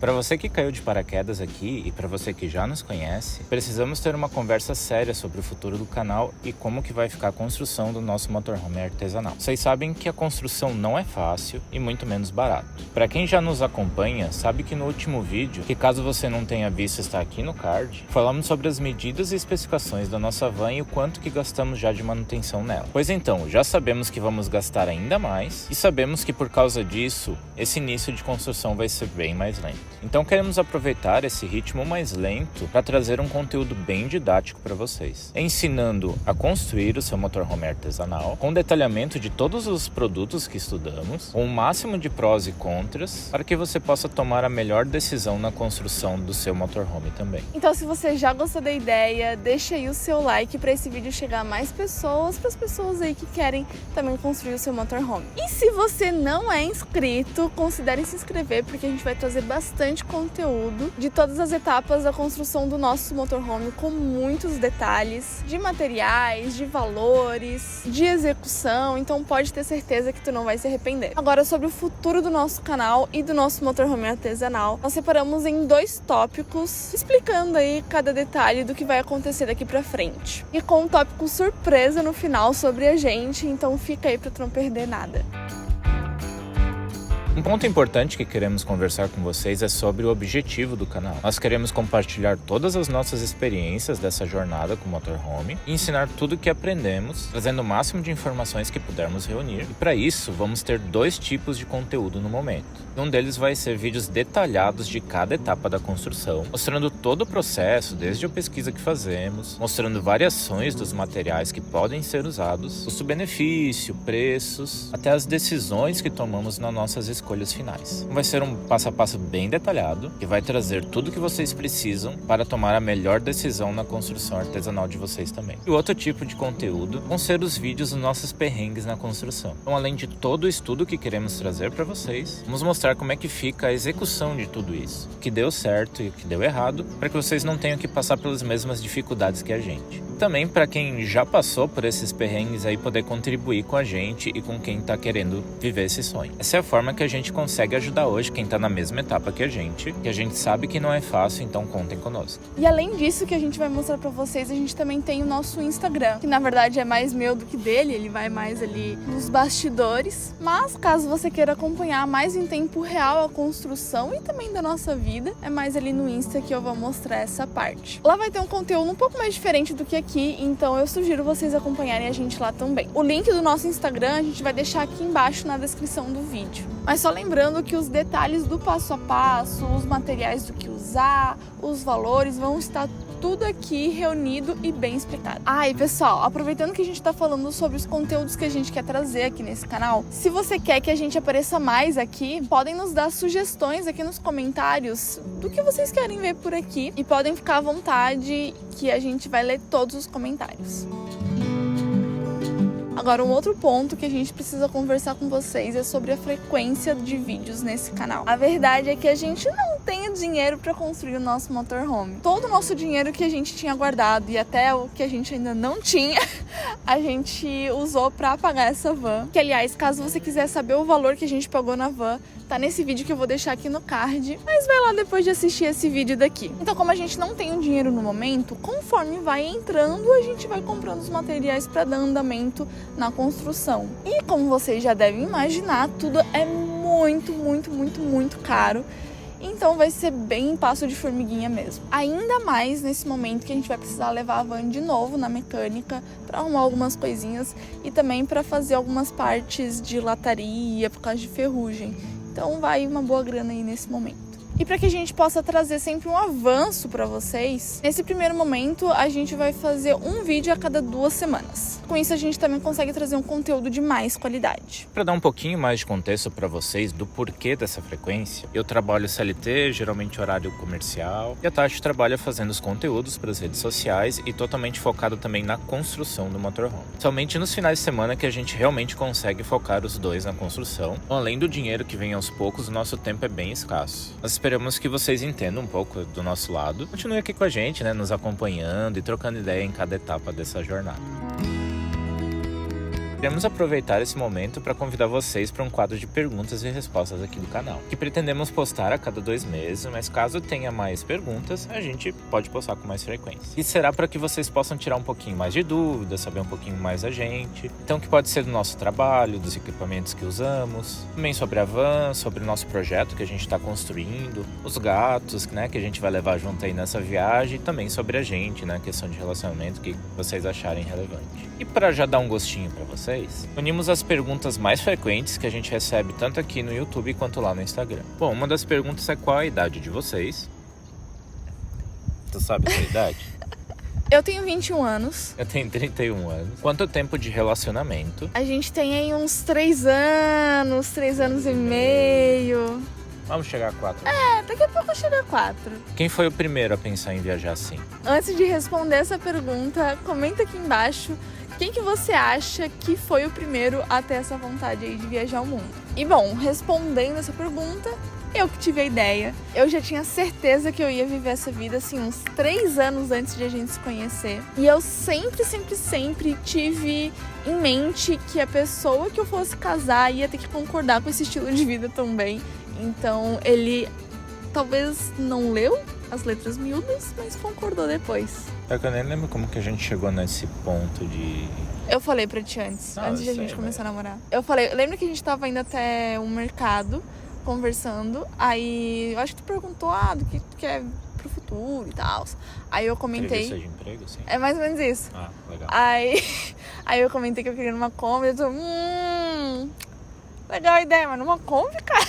Para você que caiu de paraquedas aqui e para você que já nos conhece, precisamos ter uma conversa séria sobre o futuro do canal e como que vai ficar a construção do nosso motorhome artesanal. Vocês sabem que a construção não é fácil e muito menos barato. Para quem já nos acompanha, sabe que no último vídeo, que caso você não tenha visto está aqui no card, falamos sobre as medidas e especificações da nossa van e o quanto que gastamos já de manutenção nela. Pois então, já sabemos que vamos gastar ainda mais e sabemos que por causa disso, esse início de construção vai ser bem mais lento. Então queremos aproveitar esse ritmo mais lento para trazer um conteúdo bem didático para vocês, ensinando a construir o seu motorhome artesanal, com detalhamento de todos os produtos que estudamos, com o máximo de prós e contras, para que você possa tomar a melhor decisão na construção do seu motorhome também. Então, se você já gostou da ideia, deixa aí o seu like para esse vídeo chegar a mais pessoas, para as pessoas aí que querem também construir o seu motorhome. E se você não é inscrito, considere se inscrever, porque a gente vai trazer bastante conteúdo de todas as etapas da construção do nosso motorhome, com muitos detalhes de materiais, de valores, de execução, então pode ter certeza que tu não vai se arrepender. Agora, sobre o futuro do nosso canal e do nosso motorhome artesanal, nós separamos em 2 tópicos, explicando aí cada detalhe do que vai acontecer daqui pra frente. E com um tópico surpresa no final sobre a gente, então fica aí pra tu não perder nada. Um ponto importante que queremos conversar com vocês é sobre o objetivo do canal. Nós queremos compartilhar todas as nossas experiências dessa jornada com o motorhome e ensinar tudo o que aprendemos, trazendo o máximo de informações que pudermos reunir. E para isso, vamos ter 2 tipos de conteúdo no momento. Um deles vai ser vídeos detalhados de cada etapa da construção, mostrando todo o processo, desde a pesquisa que fazemos, mostrando variações dos materiais que podem ser usados, custo-benefício, preços, até as decisões que tomamos nas nossas escolhas finais. Vai ser um passo a passo bem detalhado, que vai trazer tudo o que vocês precisam para tomar a melhor decisão na construção artesanal de vocês também. E o outro tipo de conteúdo vão ser os vídeos dos nossos perrengues na construção. Então, além de todo o estudo que queremos trazer para vocês, vamos mostrar como é que fica a execução de tudo isso, o que deu certo e o que deu errado, para que vocês não tenham que passar pelas mesmas dificuldades que a gente. Também para quem já passou por esses perrengues aí poder contribuir com a gente e com quem está querendo viver esse sonho. Essa é a forma que a gente consegue ajudar hoje quem está na mesma etapa que a gente sabe que não é fácil, então contem conosco. E além disso que a gente vai mostrar para vocês, a gente também tem o nosso Instagram, que na verdade é mais meu do que dele, ele vai mais ali nos bastidores, mas caso você queira acompanhar mais em tempo real a construção e também da nossa vida, é mais ali no Insta que eu vou mostrar essa parte. Lá vai ter um conteúdo um pouco mais diferente do que aqui, então eu sugiro vocês acompanharem a gente lá também. O link do nosso Instagram a gente vai deixar aqui embaixo na descrição do vídeo. Mas só lembrando que os detalhes do passo a passo, os materiais do que usar, os valores, vão estar tudo aqui reunido e bem explicado. E pessoal, aproveitando que a gente tá falando sobre os conteúdos que a gente quer trazer aqui nesse canal, se você quer que a gente apareça mais aqui, podem nos dar sugestões aqui nos comentários do que vocês querem ver por aqui e podem ficar à vontade que a gente vai ler todos os comentários. Agora, um outro ponto que a gente precisa conversar com vocês é sobre a frequência de vídeos nesse canal. A verdade é que a gente não tem dinheiro para construir o nosso motorhome. Todo o nosso dinheiro que a gente tinha guardado e até o que a gente ainda não tinha, a gente usou para pagar essa van. Que, aliás, caso você quiser saber o valor que a gente pagou na van, tá nesse vídeo que eu vou deixar aqui no card, mas vai lá depois de assistir esse vídeo daqui. Então, como a gente não tem o dinheiro no momento, conforme vai entrando, a gente vai comprando os materiais para dar andamento na construção. E como vocês já devem imaginar, tudo é muito caro. Então vai ser bem passo de formiguinha mesmo. Ainda mais nesse momento que a gente vai precisar levar a van de novo na mecânica para arrumar algumas coisinhas e também para fazer algumas partes de lataria por causa de ferrugem. Então vai uma boa grana aí nesse momento. E para que a gente possa trazer sempre um avanço para vocês, nesse primeiro momento a gente vai fazer um vídeo a cada 2 semanas. Com isso a gente também consegue trazer um conteúdo de mais qualidade. Para dar um pouquinho mais de contexto para vocês do porquê dessa frequência, eu trabalho CLT, geralmente horário comercial, e a Tati trabalha fazendo os conteúdos para as redes sociais e totalmente focada também na construção do motorhome. Somente nos finais de semana que a gente realmente consegue focar os dois na construção. Além do dinheiro que vem aos poucos, o nosso tempo é bem escasso. Nós esperamos que vocês entendam um pouco do nosso lado. Continue aqui com a gente, nos acompanhando e trocando ideia em cada etapa dessa jornada. Queremos aproveitar esse momento para convidar vocês para um quadro de perguntas e respostas aqui do canal, que pretendemos postar a cada 2 meses, mas caso tenha mais perguntas, a gente pode postar com mais frequência. E será para que vocês possam tirar um pouquinho mais de dúvidas, saber um pouquinho mais da gente. Então, que pode ser do nosso trabalho, dos equipamentos que usamos, também sobre a van, sobre o nosso projeto que a gente está construindo, os gatos, né, que a gente vai levar junto aí nessa viagem, e também sobre a gente, né, questão de relacionamento que vocês acharem relevante. E para já dar um gostinho para vocês, unimos as perguntas mais frequentes que a gente recebe tanto aqui no YouTube quanto lá no Instagram. Bom, uma das perguntas é qual a idade de vocês? Tu sabe a sua idade? Eu tenho 21 anos. Eu tenho 31 anos. Quanto tempo de relacionamento? A gente tem aí uns 3 anos e meio. Vamos chegar a 4. Daqui a pouco chega a 4. Quem foi o primeiro a pensar em viajar assim? Antes de responder essa pergunta, comenta aqui embaixo quem que você acha que foi o primeiro a ter essa vontade aí de viajar o mundo. E bom, respondendo essa pergunta, eu que tive a ideia. Eu já tinha certeza que eu ia viver essa vida assim uns 3 anos antes de a gente se conhecer. E eu sempre tive em mente que a pessoa que eu fosse casar ia ter que concordar com esse estilo de vida também. Então ele talvez não leu as letras miúdas, mas concordou depois. É que eu nem lembro como que a gente chegou nesse ponto de... Eu falei pra ti antes de a gente começar a namorar. Eu falei, lembra que a gente tava indo até um mercado conversando, aí eu acho que tu perguntou do que tu quer pro futuro e tal. Aí eu comentei... Entrevista de emprego, sim. É mais ou menos isso. Ah, legal. Aí eu comentei que eu queria numa Kombi, eu tô... legal a ideia, mas numa Kombi, cara...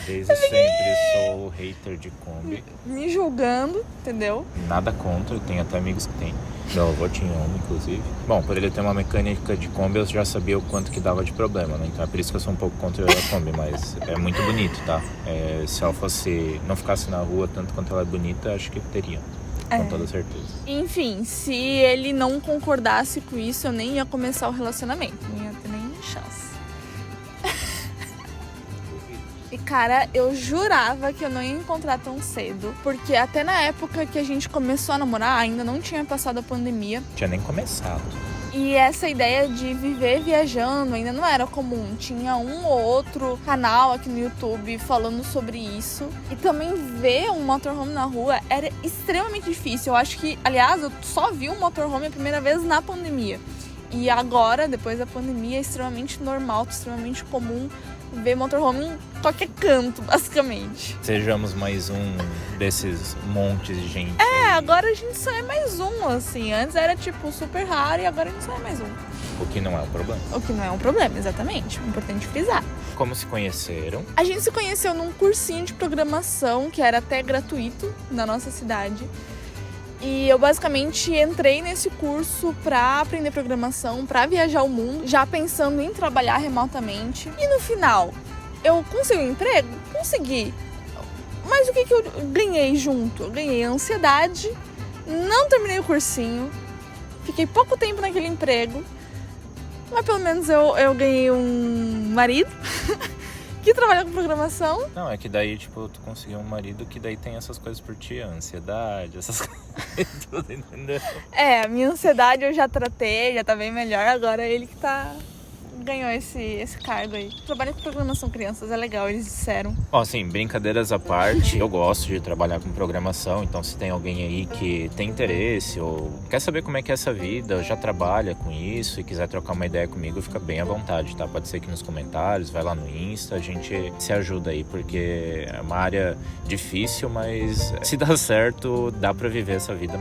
Desde sempre sou hater de Kombi. Me julgando, entendeu? Nada contra, tenho até amigos que tem. Meu avô tinha uma, inclusive. Bom, por ele ter uma mecânica de Kombi, eu já sabia o quanto que dava de problema, né? Então é por isso que eu sou um pouco contra a Kombi, mas é muito bonito, tá? Se ela não ficasse na rua tanto quanto ela é bonita, acho que teria. Com toda certeza. Enfim, se ele não concordasse com isso, eu nem ia começar o relacionamento. Não ia ter nem chance. E cara, eu jurava que eu não ia encontrar tão cedo, porque até na época que a gente começou a namorar, ainda não tinha passado a pandemia. Tinha nem começado. E essa ideia de viver viajando ainda não era comum. Tinha um ou outro canal aqui no YouTube falando sobre isso. E também ver um motorhome na rua era extremamente difícil. Eu acho que, aliás, eu só vi um motorhome a primeira vez na pandemia. E agora, depois da pandemia, é extremamente normal, extremamente comum ver motorhome em qualquer canto, basicamente. Sejamos mais um desses montes de gente. Agora a gente só é mais um, assim. Antes era, tipo, super raro e agora a gente só é mais um. O que não é um problema. O que não é um problema, exatamente. Importante frisar. Como se conheceram? A gente se conheceu num cursinho de programação, que era até gratuito, na nossa cidade. E eu basicamente entrei nesse curso pra aprender programação, pra viajar o mundo, já pensando em trabalhar remotamente. E no final, eu consegui um emprego? Consegui. Mas o que eu ganhei junto? Eu ganhei ansiedade, não terminei o cursinho, fiquei pouco tempo naquele emprego, mas pelo menos eu ganhei um marido que trabalha com programação. Não, é que daí, tipo, tu conseguiu um marido que daí tem essas coisas por ti, a ansiedade, essas coisas, tudo, entendeu? A minha ansiedade eu já tratei, já tá bem melhor, agora ele que ganhou esse cargo aí. Trabalho com programação, crianças, é legal, eles disseram. Ó, assim, brincadeiras à parte, eu gosto de trabalhar com programação, então se tem alguém aí que tem interesse ou quer saber como é que é essa vida, já trabalha com isso e quiser trocar uma ideia comigo, fica bem à vontade, tá? Pode ser aqui nos comentários, vai lá no Insta, a gente se ajuda aí, porque é uma área difícil, mas se dá certo, dá pra viver essa vida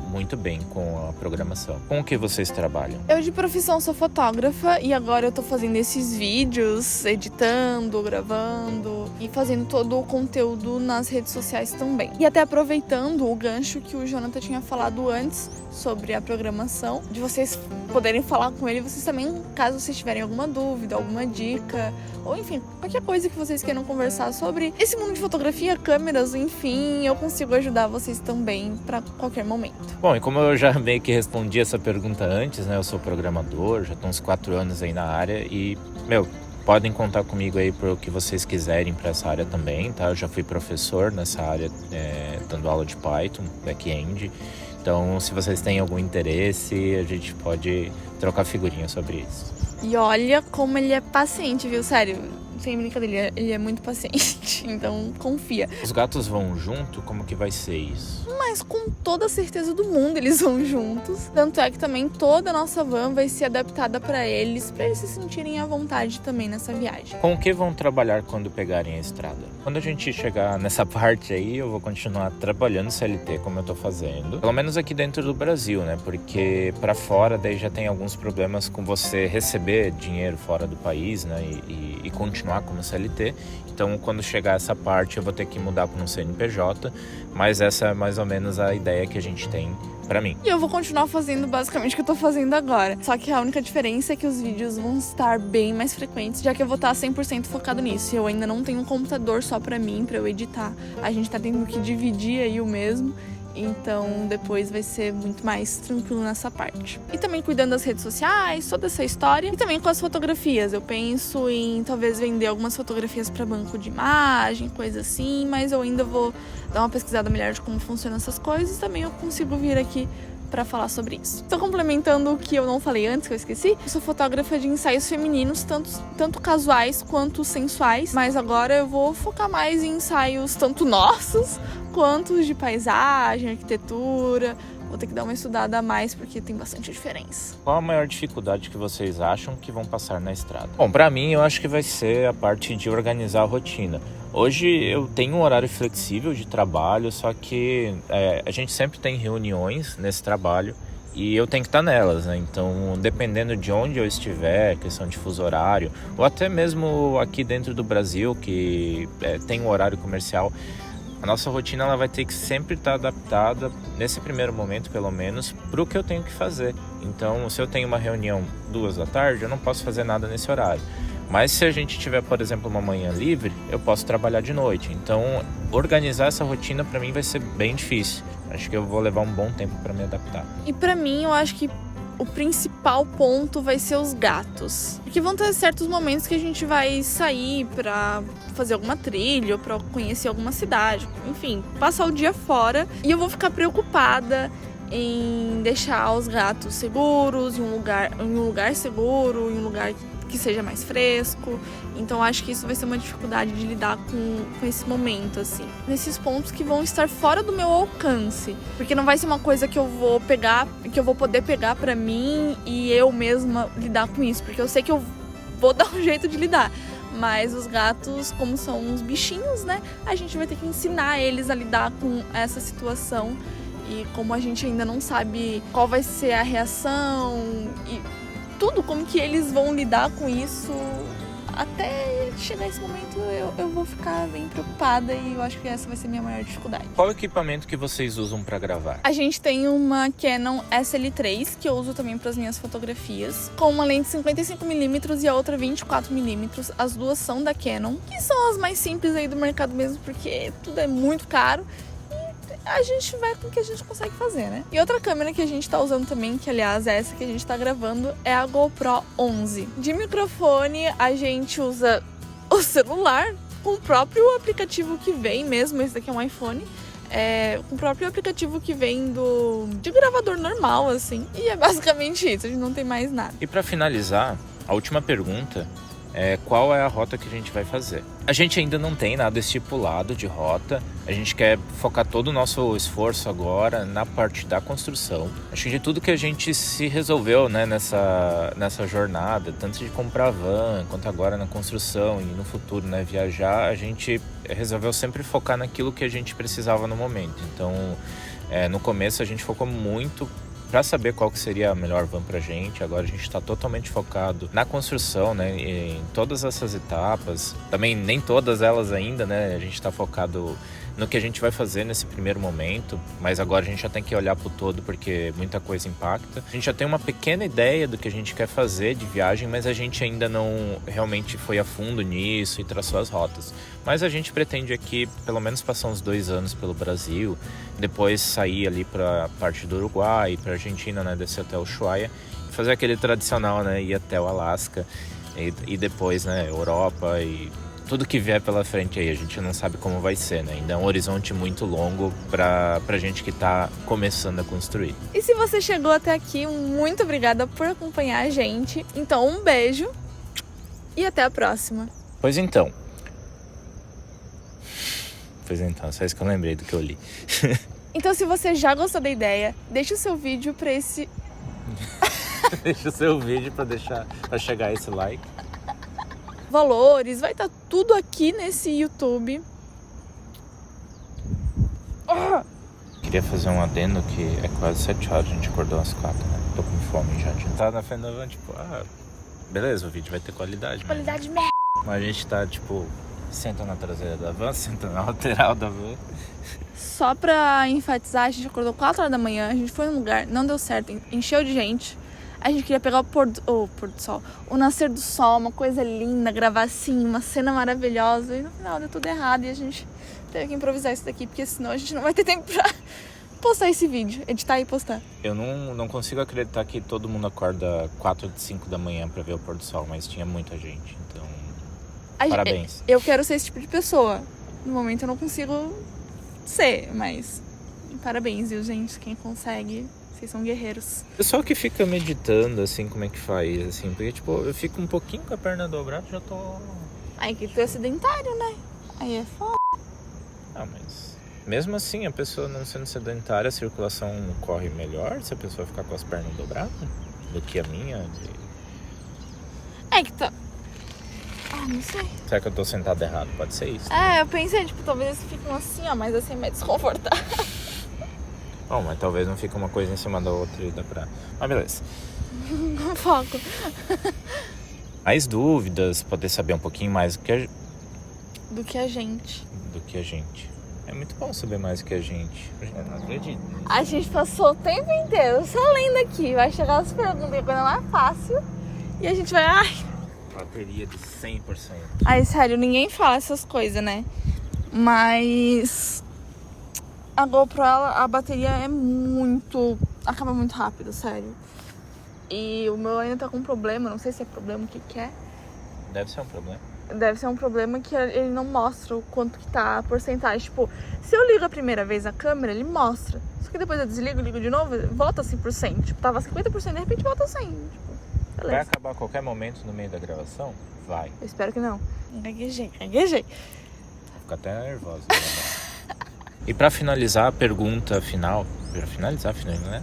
muito bem com a programação. Com o que vocês trabalham? Eu de profissão sou fotógrafa e agora eu tô fazendo esses vídeos, editando, gravando e fazendo todo o conteúdo nas redes sociais também. E até aproveitando o gancho que o Jonathan tinha falado antes sobre a programação, de vocês poderem falar com ele, vocês também, caso vocês tiverem alguma dúvida, alguma dica, ou enfim, qualquer coisa que vocês queiram conversar sobre esse mundo de fotografia, câmeras, enfim, eu consigo ajudar vocês também para qualquer momento. Bom, e como eu já meio que respondi essa pergunta antes, né, eu sou programador, já tô uns 4 anos aí na área e, podem contar comigo aí para o que vocês quiserem para essa área também, tá? Eu já fui professor nessa área, dando aula de Python, back-end. Então, se vocês têm algum interesse, a gente pode trocar figurinha sobre isso. E olha como ele é paciente, viu? Sério, sem brincadeira, ele é muito paciente, então confia. Os gatos vão junto? Como que vai ser isso? Mas com toda a certeza do mundo eles vão juntos. Tanto é que também toda a nossa van vai ser adaptada para eles se sentirem à vontade também nessa viagem. Com o que vão trabalhar quando pegarem a estrada? Quando a gente chegar nessa parte aí, eu vou continuar trabalhando CLT como eu tô fazendo. Pelo menos aqui dentro do Brasil, né? Porque para fora daí já tem alguns problemas com você receber dinheiro fora do país, né? E continuar como CLT. Então, quando chegar essa parte, eu vou ter que mudar para um CNPJ. Mas essa é mais ou menos a ideia que a gente tem pra mim. E eu vou continuar fazendo basicamente o que eu tô fazendo agora. Só que a única diferença é que os vídeos vão estar bem mais frequentes, já que eu vou estar 100% focado nisso. E eu ainda não tenho um computador só pra mim, pra eu editar. A gente tá tendo que dividir aí o mesmo. Então depois vai ser muito mais tranquilo nessa parte. E também cuidando das redes sociais, toda essa história. E também com as fotografias. Eu penso em talvez vender algumas fotografias para banco de imagem, coisa assim. Mas eu ainda vou dar uma pesquisada melhor de como funcionam essas coisas. Também eu consigo vir aqui para falar sobre isso. Tô complementando o que eu não falei antes, que eu esqueci. Eu sou fotógrafa de ensaios femininos, tanto casuais quanto sensuais. Mas agora eu vou focar mais em ensaios tanto nossos quanto de paisagem, arquitetura. Vou ter que dar uma estudada a mais porque tem bastante diferença. Qual a maior dificuldade que vocês acham que vão passar na estrada? Bom, pra mim eu acho que vai ser a parte de organizar a rotina. Hoje eu tenho um horário flexível de trabalho, só que a gente sempre tem reuniões nesse trabalho e eu tenho que estar nelas, né? Então, dependendo de onde eu estiver, questão de fuso horário, ou até mesmo aqui dentro do Brasil, que tem um horário comercial, a nossa rotina ela vai ter que sempre estar adaptada, nesse primeiro momento pelo menos, para o que eu tenho que fazer. Então, se eu tenho uma reunião 2 da tarde, eu não posso fazer nada nesse horário. Mas se a gente tiver, por exemplo, uma manhã livre, eu posso trabalhar de noite. Então, organizar essa rotina para mim vai ser bem difícil. Acho que eu vou levar um bom tempo para me adaptar. E para mim, eu acho que o principal ponto vai ser os gatos. Porque vão ter certos momentos que a gente vai sair pra fazer alguma trilha ou pra conhecer alguma cidade. Enfim, passar o dia fora. E eu vou ficar preocupada em deixar os gatos seguros, em um lugar seguro, em um lugar que seja mais fresco. Então acho que isso vai ser uma dificuldade de lidar com esse momento, assim. Nesses pontos que vão estar fora do meu alcance. Porque não vai ser uma coisa que eu vou poder pegar pra mim e eu mesma lidar com isso. Porque eu sei que eu vou dar um jeito de lidar. Mas os gatos, como são uns bichinhos, né? A gente vai ter que ensinar eles a lidar com essa situação. E como a gente ainda não sabe qual vai ser a reação e tudo, como que eles vão lidar com isso, até chegar esse momento eu vou ficar bem preocupada e eu acho que essa vai ser a minha maior dificuldade. Qual equipamento que vocês usam para gravar? A gente tem uma Canon SL3, que eu uso também para as minhas fotografias, com uma lente 55mm e a outra 24mm. As duas são da Canon, que são as mais simples aí do mercado mesmo, porque tudo é muito caro. A gente vai com o que a gente consegue fazer, né? E outra câmera que a gente tá usando também, que aliás é essa que a gente tá gravando, é a GoPro 11. De microfone, a gente usa o celular com o próprio aplicativo que vem mesmo, esse daqui é um iPhone, com o próprio aplicativo que vem de gravador normal, assim. E é basicamente isso, a gente não tem mais nada. E para finalizar, a última pergunta qual é a rota que a gente vai fazer. A gente ainda não tem nada estipulado de rota, a gente quer focar todo o nosso esforço agora na parte da construção. Acho que de tudo que a gente se resolveu, né, nessa jornada, tanto de comprar van, quanto agora na construção e no futuro, né, viajar, a gente resolveu sempre focar naquilo que a gente precisava no momento. Então, no começo a gente focou muito para saber qual que seria a melhor van pra gente. Agora a gente está totalmente focado na construção, né, em todas essas etapas. Também nem todas elas ainda, né, a gente está focado no que a gente vai fazer nesse primeiro momento, mas agora a gente já tem que olhar pro todo porque muita coisa impacta. A gente já tem uma pequena ideia do que a gente quer fazer de viagem, mas a gente ainda não realmente foi a fundo nisso e traçou as rotas. Mas a gente pretende aqui pelo menos passar uns 2 anos pelo Brasil, depois sair ali para parte do Uruguai, para Argentina, né, descer até o Ushuaia, fazer aquele tradicional, né, ir até o Alasca e depois, né, Europa e tudo que vier pela frente aí, a gente não sabe como vai ser, né? Ainda é um horizonte muito longo pra gente que tá começando a construir. E se você chegou até aqui, muito obrigada por acompanhar a gente. Então, um beijo e até a próxima. Pois então, só isso que eu lembrei do que eu li. Então, se você já gostou da ideia, deixa o seu vídeo pra esse... Deixa o seu vídeo pra chegar a esse like. Valores, vai estar tudo aqui nesse YouTube. Queria fazer um adendo que é quase 7 horas, a gente acordou às 4, né? Tô com fome já. A gente tá na frente da van, tipo, beleza, o vídeo vai ter qualidade. Qualidade merda. Mas a gente tá, tipo, senta na traseira da van, senta na lateral da van. Só pra enfatizar, a gente acordou 4 horas da manhã, a gente foi num lugar, não deu certo, encheu de gente. A gente queria pegar o pôr do sol, o nascer do sol, uma coisa linda, gravar assim, uma cena maravilhosa. E no final deu tudo errado e a gente teve que improvisar isso daqui, porque senão a gente não vai ter tempo pra postar esse vídeo, editar e postar. Eu não consigo acreditar que todo mundo acorda 4 de 5 da manhã pra ver o pôr do sol, mas tinha muita gente, então parabéns. Eu quero ser esse tipo de pessoa. No momento eu não consigo ser, mas parabéns, viu, gente? Quem consegue, vocês são guerreiros. Pessoal que fica meditando, assim, como é que faz, assim, porque, tipo, eu fico um pouquinho com a perna dobrada, já tô... Aí que tu é sedentário, né? Aí é foda. Mas mesmo assim, a pessoa não sendo sedentária, a circulação corre melhor se a pessoa ficar com as pernas dobradas do que a minha. É que tá... não sei. Será que eu tô sentado errado? Pode ser isso. Eu pensei, tipo, talvez eles ficam assim, ó, mas assim é meio desconfortável. Bom, mas talvez não fique uma coisa em cima da outra e dá pra... Mas beleza. Foco. Mais dúvidas, poder saber um pouquinho mais Do que a gente. É muito bom saber mais do que a gente. Eu não acredito. A gente passou o tempo inteiro só lendo aqui. Vai chegar as perguntas que agora não é fácil. E a gente vai... Bateria de 100%. Ai, sério, ninguém fala essas coisas, né? Mas... a GoPro, a bateria é muito... acaba muito rápido, sério. E o meu ainda tá com problema, não sei se é problema, o que é. Deve ser um problema. Deve ser um problema que ele não mostra o quanto que tá a porcentagem. Tipo, se eu ligo a primeira vez a câmera, ele mostra. Só que depois eu desligo, ligo de novo, volta 100%. Tipo, tava 50%, de repente volta 100%. Tipo, beleza. Vai acabar a qualquer momento no meio da gravação? Vai. Eu espero que não. Gaguejei. Vou ficar até nervosa. E pra finalizar a pergunta final... Pra finalizar, né?